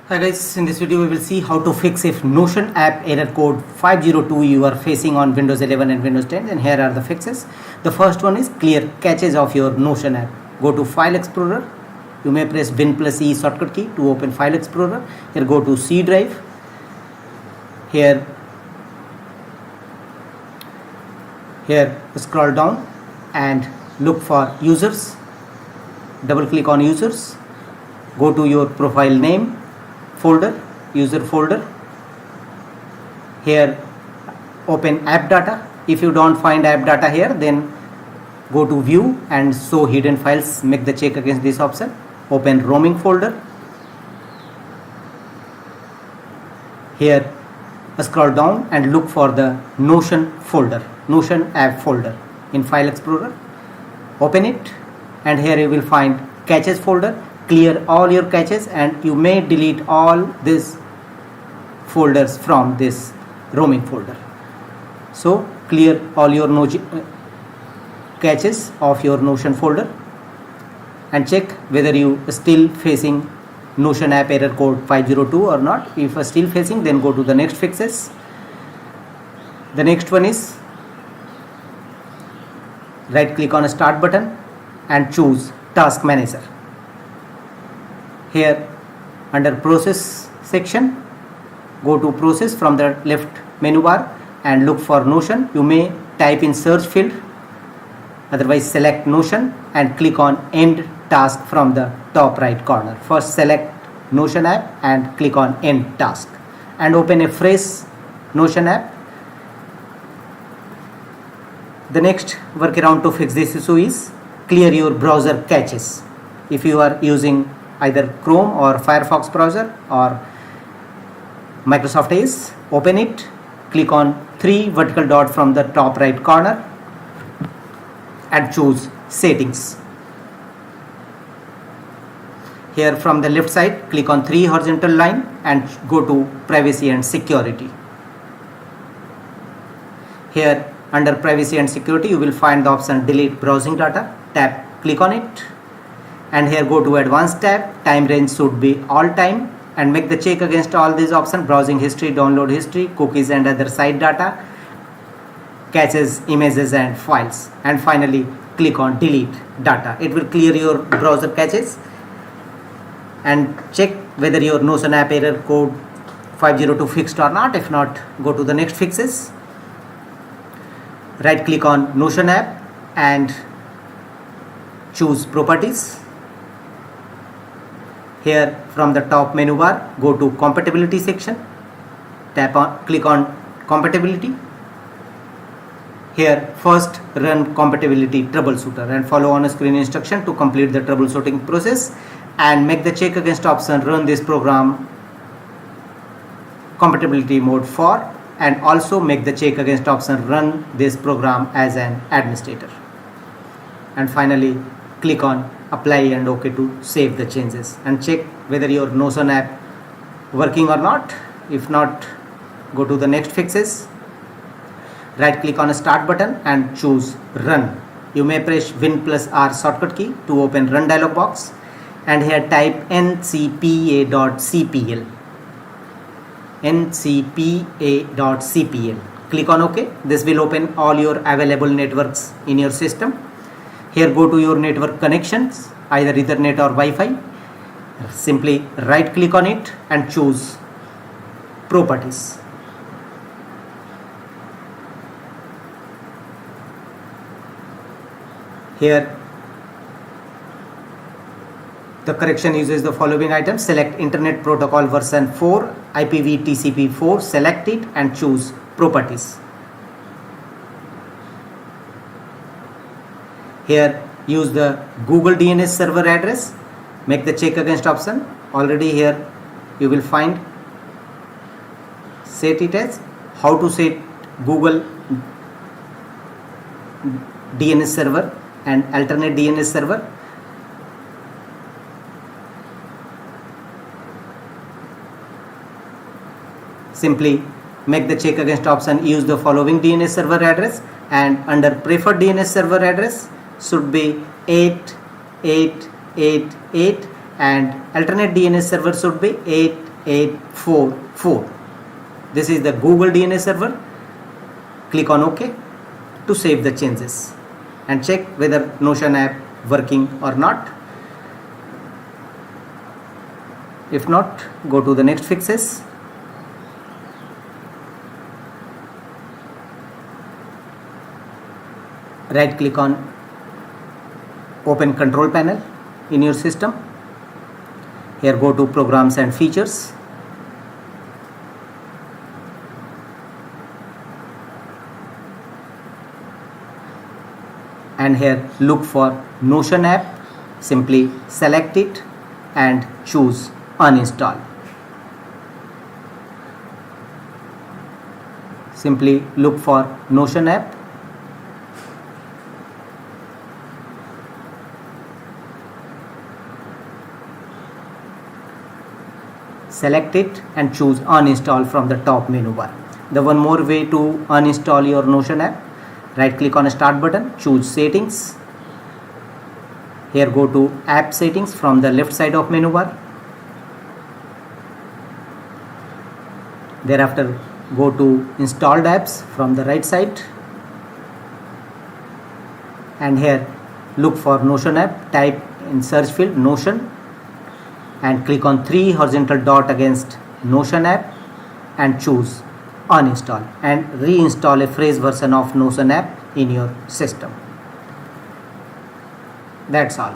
Hi guys, in this video we will see how to fix if Notion app error code 502 you are facing on Windows 11 and Windows 10, and here are the fixes. The first one is clear caches of your Notion app. Go to File Explorer. You may press Win plus E shortcut key to open File Explorer. Here go to C drive. Here scroll down and look for users. Double click on users. Go to your profile name folder, user folder. Here open app data. If you don't find app data here, then go to view and show hidden files. Make the check against this option. Open roaming folder. Here scroll down and look for the Notion folder, Notion app folder in File Explorer. Open it and here you will find caches folder. Clear all your caches and you may delete all these folders from this roaming folder. So clear all your caches of your Notion folder and check whether you are still facing Notion app error code 502 or not. If you are still facing, then go to the next fixes. The next one is right click on a start button and choose task manager. Here under process section, go to process from the left menu bar and look for Notion. You may type in search field, otherwise select Notion and click on end task from the top right corner. First select Notion app and click on end task and open a fresh Notion app. The next workaround to fix this issue is clear your browser caches. If you are using either Chrome or Firefox browser or Microsoft Edge, open it, click on 3 vertical dot from the top right corner and choose settings. Here from the left side, click on 3 horizontal line and go to privacy and security. Here under privacy and security you will find the option delete browsing data. Click on it. And here go to advanced tab. Time range should be all time and make the check against all these options: browsing history, download history, cookies and other site data, caches, images and files, and finally click on delete data. It will clear your browser caches and check whether your Notion app error code 502 fixed or not. If not, go to the next fixes. Right click on Notion app and choose properties. Here from the top menu bar, go to compatibility section, click on compatibility. Here first run compatibility troubleshooter and follow on screen instruction to complete the troubleshooting process and make the check against option run this program compatibility mode for, and also make the check against option run this program as an administrator, and finally click on apply and OK to save the changes and check whether your Notion app working or not. If not, go to the next fixes. Right click on a start button and choose run. You may press Win plus R shortcut key to open run dialog box and here type ncpa.cpl. ncpa.cpl. Click on OK. This will open all your available networks in your system. Here go to your network connections, either Ethernet or Wi-Fi. Simply right click on it and choose properties. Here the correction uses the following items: select Internet Protocol version 4, IPv4, select it and choose properties. Here use the Google DNS server address, make the check against option. Already here you will find set it as how to set Google DNS server and alternate DNS server. Simply make the check against option, use the following DNS server address, and under preferred DNS server address should be 8888 and alternate DNS server should be 844. This is the Google DNS server. Click on OK to save the changes and check whether Notion app working or not. If not, go to the next fixes. Right click on open control panel in your system. Here go to programs and features. And here look for Notion app. Simply select it and choose uninstall. Simply look for Notion app. Select it and choose uninstall from the top menu bar. The one more way to uninstall your Notion app, right click on start button, choose settings. Here go to app settings from the left side of menu bar. Thereafter go to installed apps from the right side. And here look for Notion app, type in search field Notion and click on 3 horizontal dot against Notion app and choose uninstall and reinstall a fresh version of Notion app in your system. That's all.